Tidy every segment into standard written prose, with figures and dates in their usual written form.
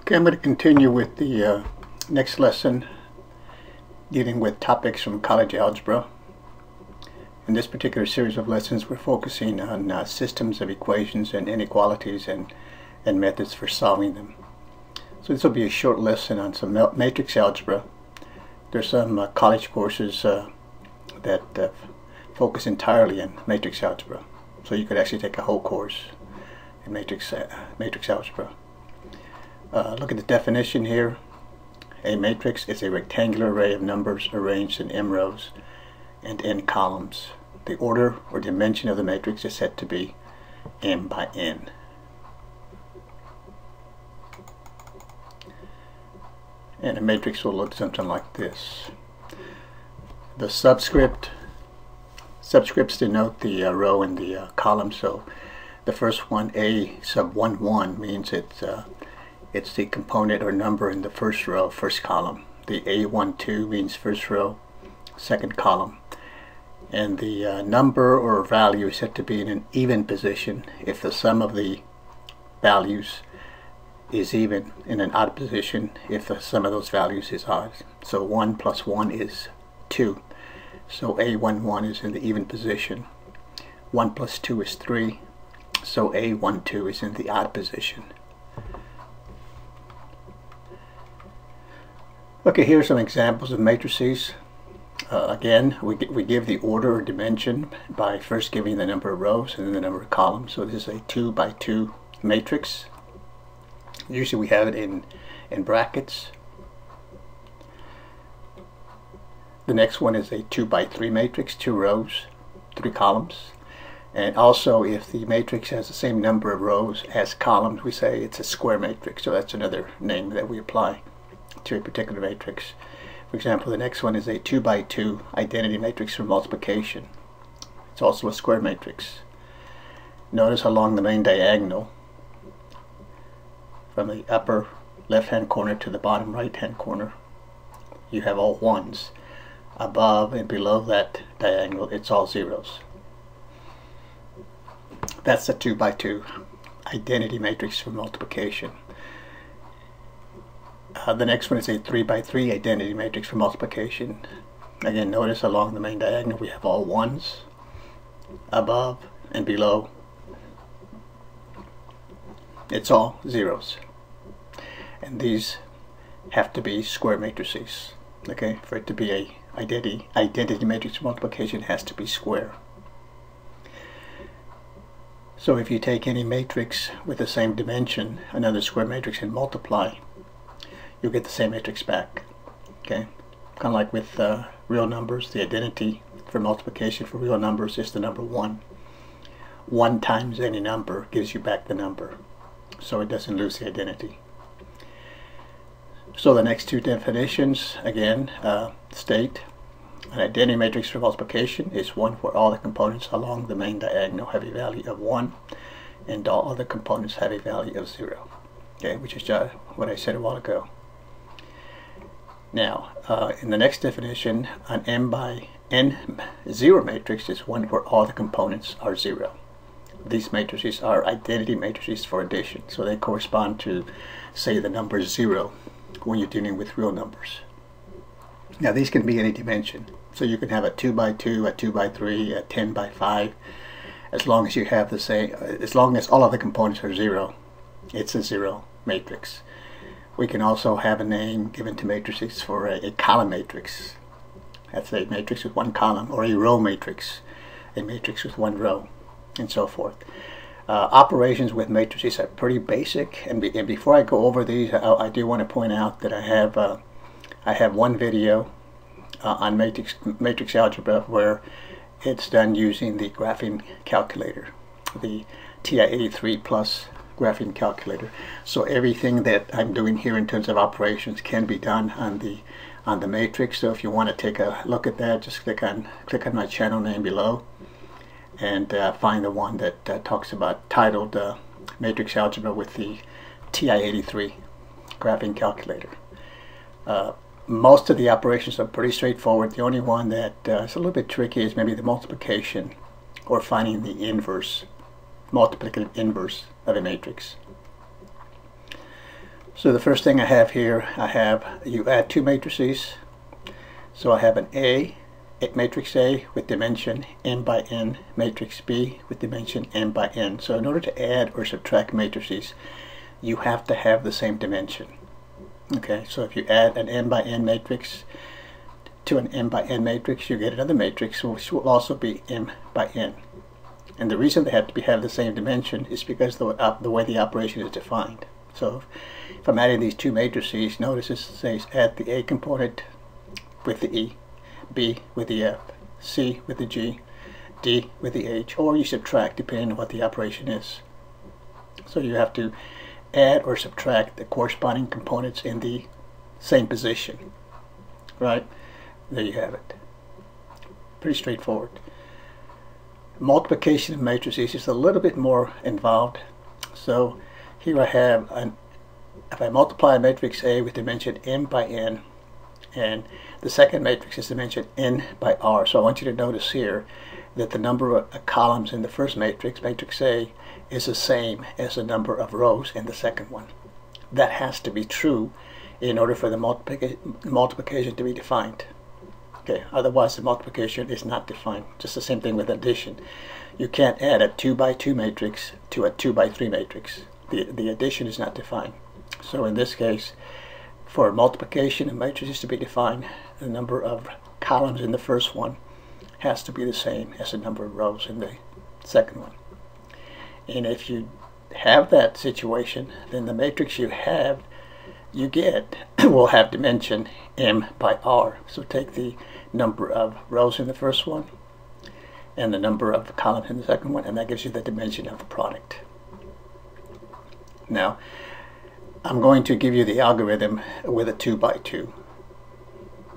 Okay, I'm going to continue with the next lesson dealing with topics from college algebra. In this particular series of lessons, we're focusing on systems of equations and inequalities and methods for solving them. So this will be a short lesson on some matrix algebra. There's some college courses that focus entirely on matrix algebra. So you could actually take a whole course in matrix algebra. Look at the definition here. A matrix is a rectangular array of numbers arranged in m rows and n columns. The order or dimension of the matrix is said to be m by n. And a matrix will look something like this. The subscripts denote the row and the column. So the first one, a sub 1 1, means it's the component or number in the first row, first column. The A12 means first row, second column. And the number or value is said to be in an even position if the sum of the values is even, in an odd position if the sum of those values is odd. So 1 plus 1 is 2. So A11 is in the even position. 1 plus 2 is 3. So A12 is in the odd position. Okay, here are some examples of matrices. Again, we give the order or dimension by first giving the number of rows and then the number of columns. So this is a 2 by 2 matrix. Usually we have it in brackets. The next one is a 2 by 3 matrix, 2 rows, 3 columns. And also, if the matrix has the same number of rows as columns, we say it's a square matrix. So that's another name that we apply to a particular matrix. For example, the next one is a 2 by 2 identity matrix for multiplication. It's also a square matrix. Notice along the main diagonal, from the upper left-hand corner to the bottom right-hand corner, you have all ones. Above and below that diagonal, it's all zeros. That's a 2 by 2 identity matrix for multiplication. The next one is a 3 by 3 identity matrix for multiplication. Again, notice along the main diagonal we have all ones. Above and below, it's all zeros. And these have to be square matrices. Okay, for it to be a identity matrix for multiplication, it has to be square. So if you take any matrix with the same dimension, another square matrix, and multiply, you'll get the same matrix back. Okay, kind of like with real numbers, the identity for multiplication for real numbers is the number 1. 1 times any number gives you back the number, so it doesn't lose the identity. So the next two definitions again state an identity matrix for multiplication is one where all the components along the main diagonal have a value of 1 and all other components have a value of 0. Okay, which is just what I said a while ago. Now, in the next definition, an m by n 0 matrix is one where all the components are 0. These matrices are identity matrices for addition, so they correspond to, say, the number 0 when you're dealing with real numbers. Now, these can be any dimension, so you can have a 2 by 2, a 2 by 3, a 10 by 5. As long as you have the same, as long as all of the components are 0, it's a 0 matrix. We can also have a name given to matrices for a column matrix. That's a matrix with 1 column, or a row matrix, a matrix with 1 row, and so forth. Operations with matrices are pretty basic, and before I go over these, I do want to point out that I have one video on matrix algebra where it's done using the graphing calculator, the TI-83 plus graphing calculator. So everything that I'm doing here in terms of operations can be done on the matrix. So if you want to take a look at that, just click on my channel name below and find the one that talks about titled matrix algebra with the TI-83 graphing calculator. Most of the operations are pretty straightforward. The only one that is a little bit tricky is maybe the multiplication or finding the inverse, multiplicative inverse of a matrix. So the first thing I have here, you add two matrices. So I have an A, matrix A with dimension m by n, matrix B with dimension m by n. So in order to add or subtract matrices, you have to have the same dimension. Okay, so if you add an m by n matrix to an m by n matrix, you get another matrix which will also be m by n. And the reason they have to have the same dimension is because the way the operation is defined. So if I'm adding these two matrices, notice it says add the A component with the E, B with the F, C with the G, D with the H, or you subtract depending on what the operation is. So you have to add or subtract the corresponding components in the same position. Right? There you have it. Pretty straightforward. Multiplication of matrices is a little bit more involved. So here I have, if I multiply a matrix A with dimension m by n, and the second matrix is dimension n by r. So I want you to notice here that the number of columns in the first matrix, matrix A, is the same as the number of rows in the second one. That has to be true in order for the multiplication to be defined. Okay, otherwise the multiplication is not defined. Just the same thing with addition. You can't add a 2 by 2 matrix to a 2 by 3 matrix. The addition is not defined. So in this case, for multiplication of matrices to be defined, the number of columns in the first one has to be the same as the number of rows in the second one. And if you have that situation, then the matrix you get will have dimension m by r. So take the number of rows in the first one and the number of columns in the second one, and that gives you the dimension of the product. Now, I'm going to give you the algorithm with a 2 by 2,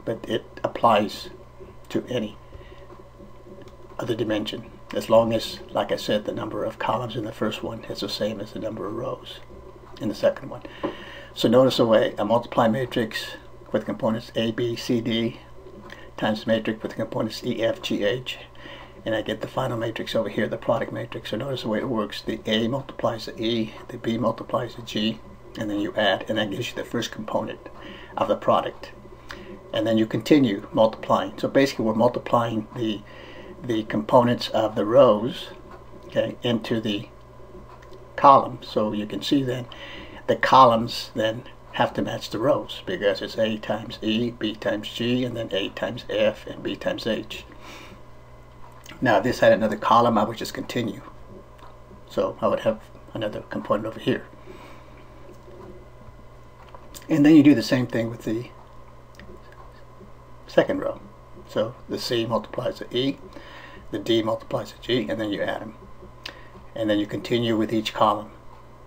but it applies to any other dimension, as long as, like I said, the number of columns in the first one is the same as the number of rows in the second one. So notice the way I multiply matrix with components A, B, C, D times matrix with components E, F, G, H, and I get the final matrix over here, the product matrix. So notice the way it works. The A multiplies the E, the B multiplies the G, and then you add, and that gives you the first component of the product. And then you continue multiplying. So basically we're multiplying the components of the rows, okay, into the columns. So you can see then the columns then have to match the rows, because it's A times E, B times G, and then A times F, and B times H. Now if this had another column, I would just continue. So I would have another component over here. And then you do the same thing with the second row. So the C multiplies the E, the D multiplies the G, and then you add them. And then you continue with each column,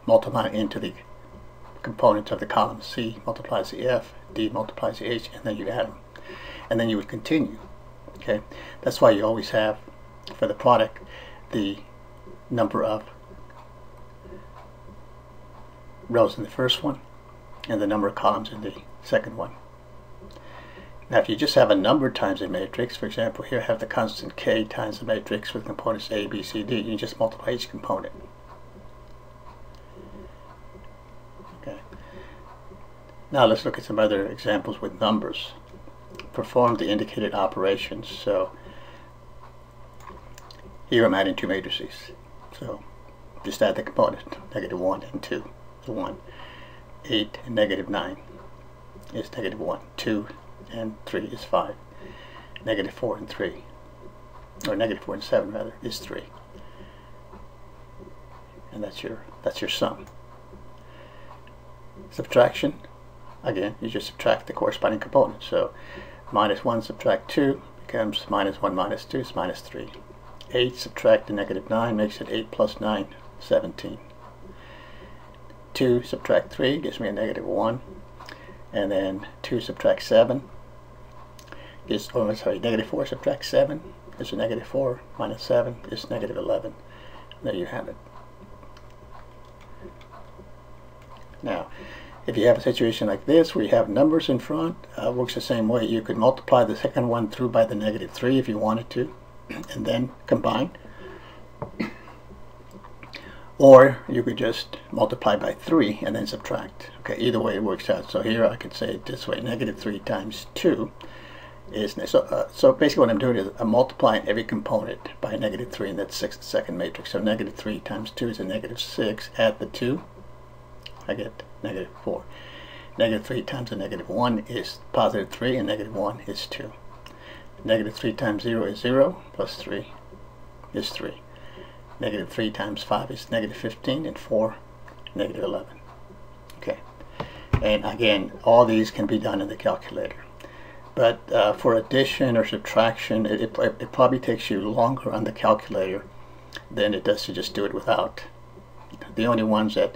multiplying into the components of the column. C multiplies the F, D multiplies the H, and then you add them. And then you would continue. Okay, that's why you always have, for the product, the number of rows in the first one and the number of columns in the second one. Now if you just have a number times a matrix, for example here I have the constant k times the matrix with components A, B, C, D, you can just multiply each component. Okay. Now let's look at some other examples with numbers. Perform the indicated operations. So here I'm adding two matrices. So just add the component, -1 and 2. So 1, 8 and -9 is -1. 2 and 3 is 5. -4 and 3, or -4 and 7 rather, is 3. And that's your sum. Subtraction, again, you just subtract the corresponding component. So -1 subtract 2 becomes -1 minus 2 is -3. 8 subtract the -9 makes it 8 plus 9, 17. 2 subtract 3 gives me a -1, and then 2 subtract 7 is, oh sorry, -4 subtract 7 is a -4, minus 7 is -11. There you have it. Now, if you have a situation like this where you have numbers in front, works the same way. You could multiply the second one through by the -3 if you wanted to, and then combine. Or you could just multiply by 3 and then subtract. Okay, either way it works out. So here I could say it this way: negative 3 times 2 is, so basically what I'm doing is I'm multiplying every component by negative 3, and that's the second matrix. So negative 3 times 2 is a negative 6. Add the 2, I get negative 4. Negative 3 times a negative 1 is positive 3, and negative 1 is 2. Negative 3 times 0 is 0, plus 3 is 3. Negative 3 times 5 is negative 15, and 4, negative 11. Okay, and again, all these can be done in the calculator. But for addition or subtraction, it probably takes you longer on the calculator than it does to just do it without. The only ones that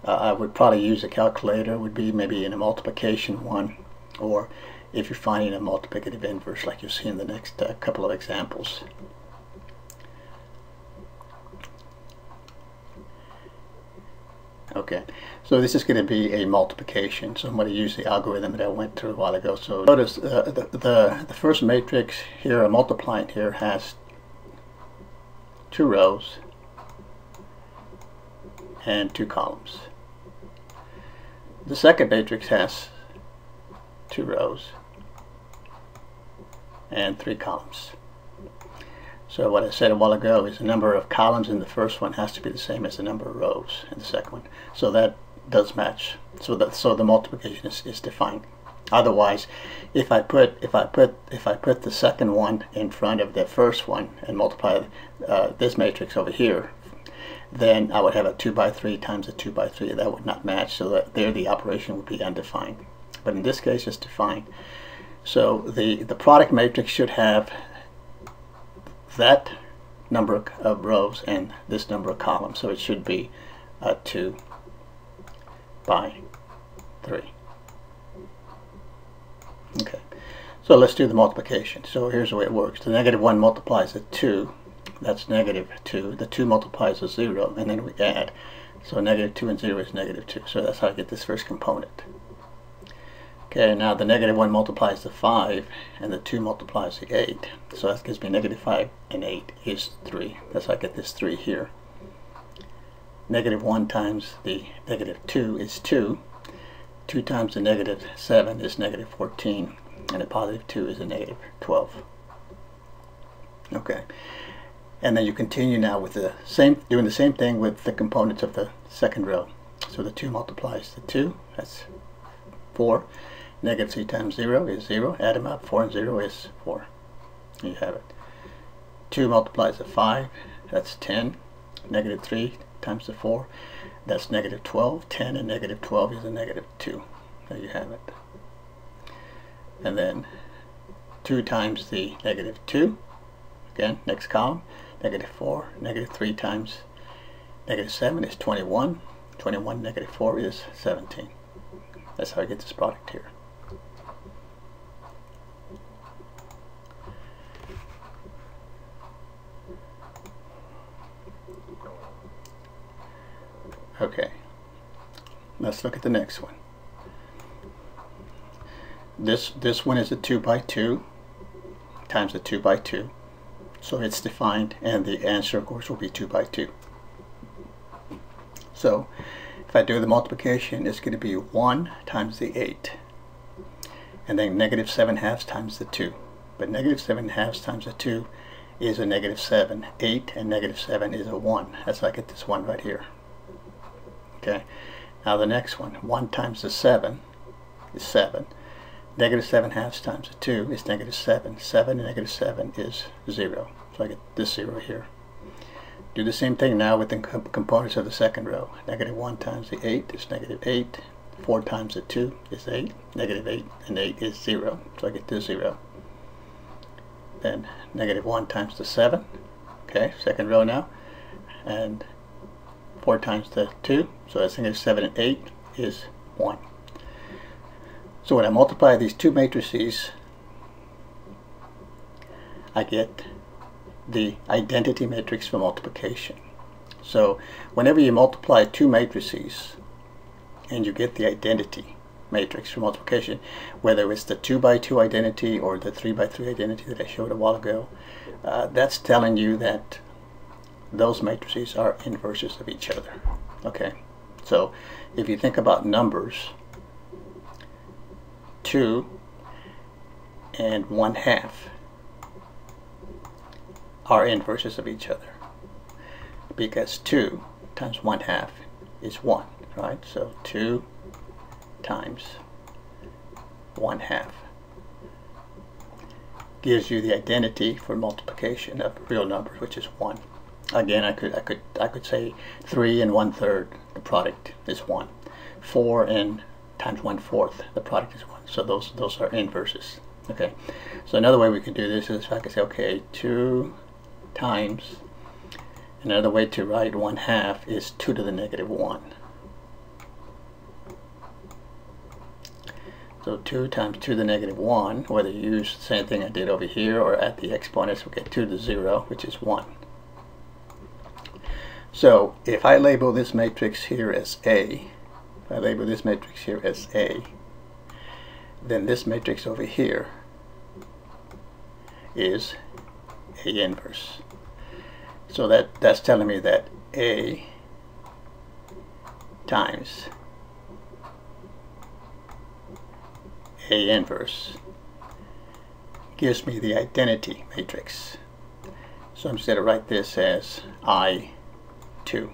I would probably use a calculator would be maybe in a multiplication one, or if you're finding a multiplicative inverse like you'll see in the next couple of examples. Okay, so this is going to be a multiplication, so I'm going to use the algorithm that I went through a while ago. So notice the first matrix here, a multiplying here, has 2 rows and 2 columns. The second matrix has 2 rows and 3 columns. So what I said a while ago is the number of columns in the first one has to be the same as the number of rows in the second one. So that does match. So the multiplication is defined. Otherwise, if I put the second one in front of the first one and multiply this matrix over here, then I would have a 2 by 3 times a 2 by 3. That would not match. So that there the operation would be undefined. But in this case, it's defined. So the product matrix should have that number of rows and this number of columns, so it should be 2 by 3. Okay, so let's do the multiplication. So here's the way it works. The negative 1 multiplies a 2, that's negative 2. The 2 multiplies a 0, and then we add. So negative 2 and 0 is negative 2. So that's how I get this first component. Okay, now the negative 1 multiplies the 5, and the 2 multiplies the 8. So that gives me negative 5 and 8 is 3. That's how I get this 3 here. Negative 1 times the negative 2 is 2. 2 times the negative 7 is negative 14. And a positive 2 is a negative 12. Okay. And then you continue now with the doing the same thing with the components of the second row. So the 2 multiplies the 2. That's 4. Negative 3 times 0 is 0. Add them up. 4 and 0 is 4. You have it. 2 multiplies the 5. That's 10. Negative 3 times the 4. That's negative 12. 10 and negative 12 is a negative 2. There you have it. And then 2 times the negative 2. Again, next column. Negative 4. Negative 3 times negative 7 is 21. 21 negative 4 is 17. That's how I get this product here. Okay, let's look at the next one. This one is a 2 by 2 times a 2 by 2. So it's defined, and the answer, of course, will be 2 by 2. So if I do the multiplication, it's going to be 1 times the 8. And then negative 7 halves times the 2. But negative 7 halves times the 2 is a negative 7. 8 and negative 7 is a 1. That's how I get this 1 right here. Okay. Now the next one. 1 times the 7 is 7. Negative 7 halves times the 2 is negative 7. 7 and negative 7 is 0. So I get this 0 here. Do the same thing now with the components of the second row. Negative 1 times the 8 is negative 8. 4 times the 2 is 8. Negative 8 and 8 is 0. So I get this 0. Then negative 1 times the 7. Okay, second row now. And 4 times the 2. So that's negative 7 and 8 is 1. So when I multiply these two matrices, I get the identity matrix for multiplication. So whenever you multiply two matrices and you get the identity matrix for multiplication, whether it's the 2 by 2 identity or the 3 by 3 identity that I showed a while ago, that's telling you that those matrices are inverses of each other. Okay, so if you think about numbers, 2 and 1/2 are inverses of each other, because 2 times 1/2 is 1, right? So 2 times 1/2 gives you the identity for multiplication of real numbers, which is 1. Again, I could say 3 and 1/3, the product is 1. 4 and times 1/4, the product is 1. So those are inverses. Okay. So another way we could do this is I could say, okay, 2 times, another way to write 1/2 is 2 to the negative 1. So 2 times 2 to the negative 1, whether you use the same thing I did over here or at the exponents, we'll get 2 to the 0, which is 1. So if I label this matrix here as A, if I label this matrix here as A, then this matrix over here is A inverse. So that's telling me that A times A inverse gives me the identity matrix. So I'm just going to write this as I2.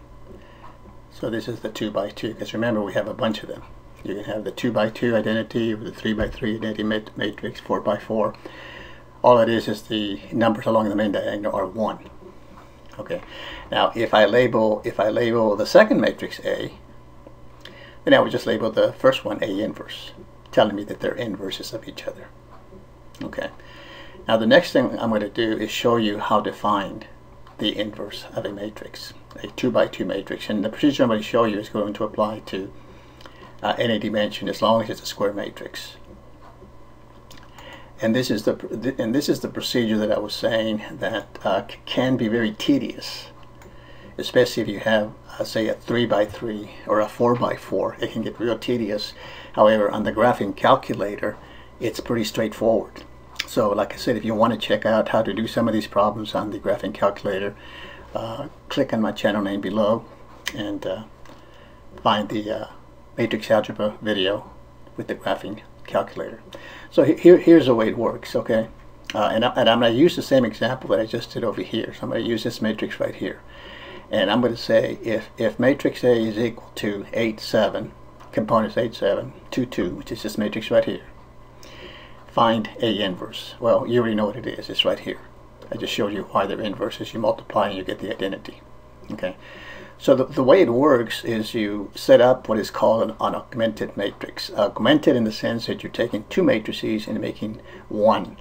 So this is the 2 by 2, because remember we have a bunch of them. You can have the 2 by 2 identity, or the 3 by 3 identity matrix, 4 by 4. All it is the numbers along the main diagonal are 1. Okay. Now if I label the second matrix A, then I would just label the first one A inverse, telling me that they're inverses of each other. Okay. Now the next thing I'm going to do is show you how to find the inverse of a matrix, a 2 by 2 matrix, and the procedure I'm going to show you is going to apply to any dimension as long as it's a square matrix. And this is the procedure that I was saying that can be very tedious, especially if you have say a 3 by 3 or a 4 by 4. It can get real tedious. However, on the graphing calculator, it's pretty straightforward. So like I said, if you want to check out how to do some of these problems on the graphing calculator, click on my channel name below and find the matrix algebra video with the graphing calculator. So here's the way it works, okay? And I'm going to use the same example that I just did over here. So I'm going to use this matrix right here. And I'm going to say if matrix A is equal to 8, 7, components 8, 7, 2, 2, which is this matrix right here, find A inverse. Well, you already know what it is. It's right here. I just showed you why they're inverses. You multiply and you get the identity. Okay. So the way it works is you set up what is called an augmented matrix. Augmented in the sense that you're taking two matrices and making one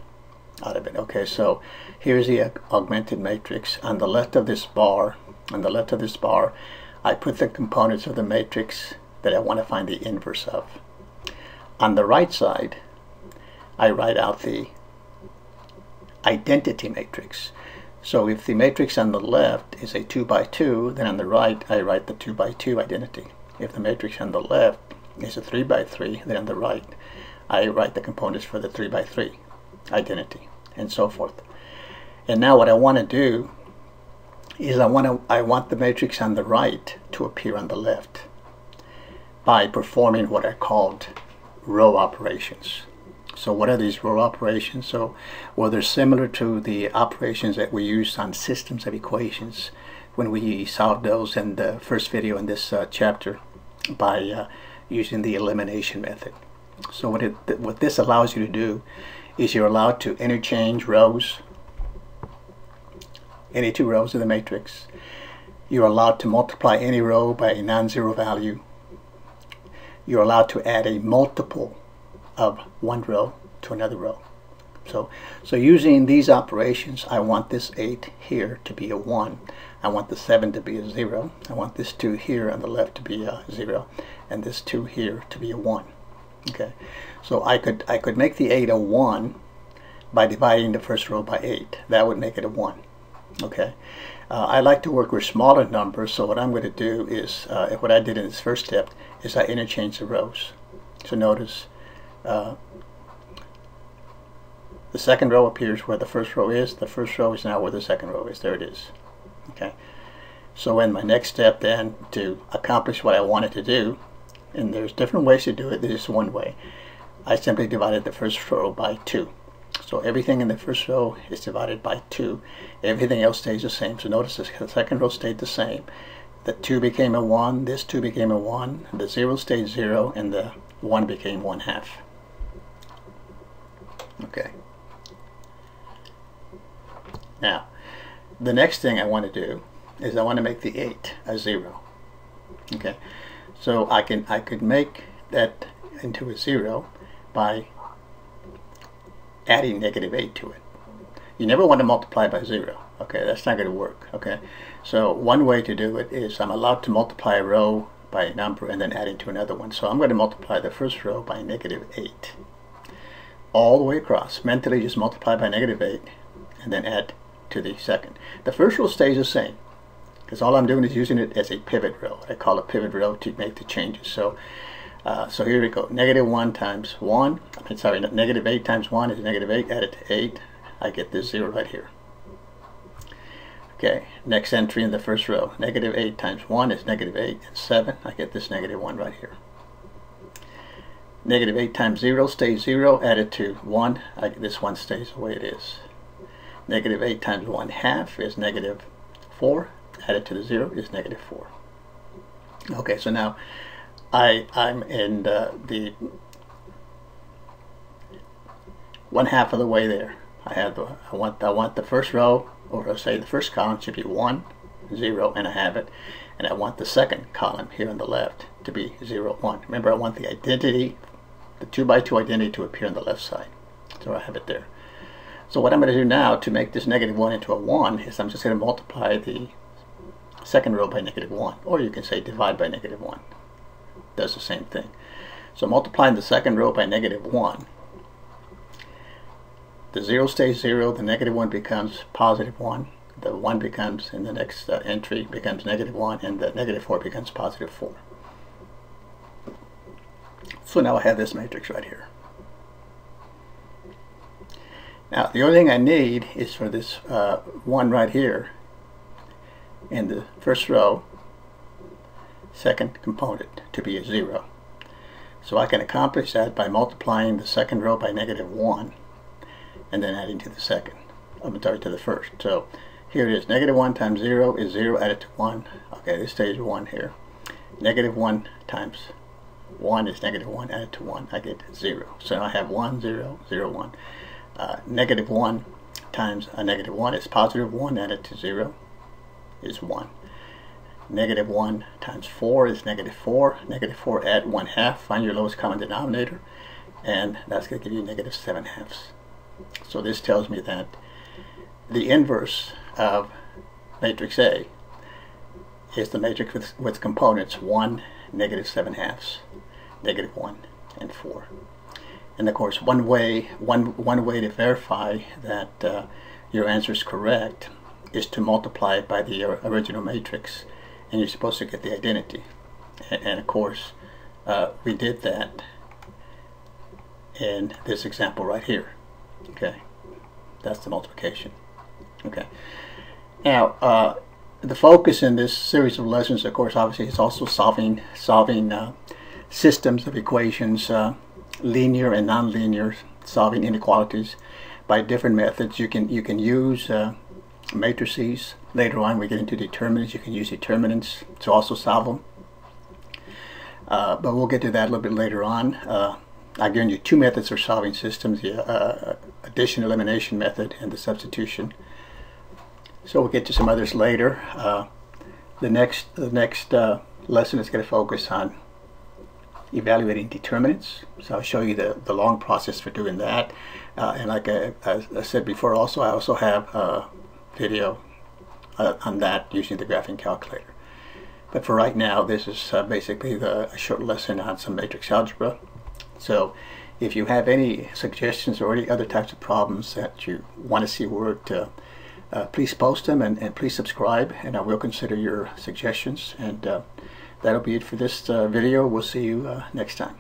out of it. Okay, so here's the augmented matrix. On the left of this bar, I put the components of the matrix that I want to find the inverse of. On the right side, I write out the identity matrix. So if the matrix on the left is a 2 by 2, then on the right I write the 2 by 2 identity. If the matrix on the left is a 3 by 3, then on the right I write the components for the 3 by 3 identity, and so forth. And now what I want to do is I want the matrix on the right to appear on the left by performing what are called row operations. So what are these row operations? So, well, they're similar to the operations that we use on systems of equations when we solved those in the first video in this chapter by using the elimination method. So what this allows you to do is you're allowed to interchange rows, any two rows of the matrix. You're allowed to multiply any row by a non-zero value. You're allowed to add a multiple of one row to another row. So using these operations, I want this 8 here to be a 1. I want the 7 to be a 0. I want this 2 here on the left to be a 0, and this 2 here to be a 1. Okay, so I could make the 8 a 1 by dividing the first row by 8. That would make it a 1. Okay, I like to work with smaller numbers, so what I'm going to do is what I did in this first step is I interchange the rows. So notice the second row appears where the first row is. The first row is now where the second row is. There it is. Okay. So in my next step then, to accomplish what I wanted to do, and there's different ways to do it, this is one way, I simply divided the first row by 2. So everything in the first row is divided by 2. Everything else stays the same. So notice the second row stayed the same. The 2 became a 1, this 2 became a 1, the 0 stayed 0, and the 1 became 1/2. Okay. Now, the next thing I want to do is I want to make the 8 a 0. Okay. So I could make that into a 0 by adding -8 to it. You never want to multiply by 0. Okay, that's not going to work. Okay, so one way to do it is I'm allowed to multiply a row by a number and then add into another one. So I'm going to multiply the first row by -8 all the way across. Mentally just multiply by -8 and then add to the second. The first row stays the same because all I'm doing is using it as a pivot row. I call it pivot row to make the changes. So so here we go. -1 times 1. -8 times 1 is -8. Add it to 8. I get this 0 right here. Okay, next entry in the first row. -8 times 1 is -8 and 7. I get this -1 right here. -8 times 0 stays 0. Add it to 1. I get this 1 stays the way it is. -8 times 1/2 is -4. Add it to the 0 is -4. Okay, so now I'm in the 1/2 of the way there. I want the first row, or say the first column should be 1, 0, and I have it. And I want the second column here on the left to be 0, 1. Remember, I want the identity, the 2 by 2 identity, to appear on the left side. So I have it there. So what I'm going to do now to make this -1 into a 1 is I'm just going to multiply the second row by -1, or you can say divide by -1. Does the same thing. So multiplying the second row by -1, the 0 stays 0, the -1 becomes +1, the 1 becomes, in the next entry, becomes -1, and the -4 becomes +4. So now I have this matrix right here. Now the only thing I need is for this 1 right here in the first row, second component, to be a 0. So I can accomplish that by multiplying the second row by -1 and then adding to the second. I'm sorry, to the first. So here it is. -1 times 0 is 0, added to 1. Okay, this stays 1 here. -1 times 1 is -1, added to 1. I get 0. So now I have 1, 0, 0, 1. -1 times a -1 is +1, added to 0 is 1. -1 times 4 is -4. -4 add 1/2. Find your lowest common denominator, and that's going to give you -7/2. So this tells me that the inverse of matrix A is the matrix with components 1, -7/2, -1, and 4. And of course, one way to verify that your answer is correct is to multiply it by the original matrix, and you're supposed to get the identity. And of course, we did that in this example right here. Okay, that's the multiplication. Okay, now the focus in this series of lessons, of course, obviously is also solving systems of equations, linear and nonlinear, solving inequalities by different methods. You can use matrices. Later on we get into determinants. You can use determinants to also solve them, but we'll get to that a little bit later on. I've given you 2 methods for solving systems, the addition elimination method and the substitution. So we'll get to some others later. The next lesson is going to focus on evaluating determinants. So I'll show you the long process for doing that. And like I said before, also I also have a video on that using the graphing calculator. But for right now, this is basically a short lesson on some matrix algebra. So if you have any suggestions or any other types of problems that you want to see worked, please post them, and please subscribe, and I will consider your suggestions. And that'll be it for this video. We'll see you next time.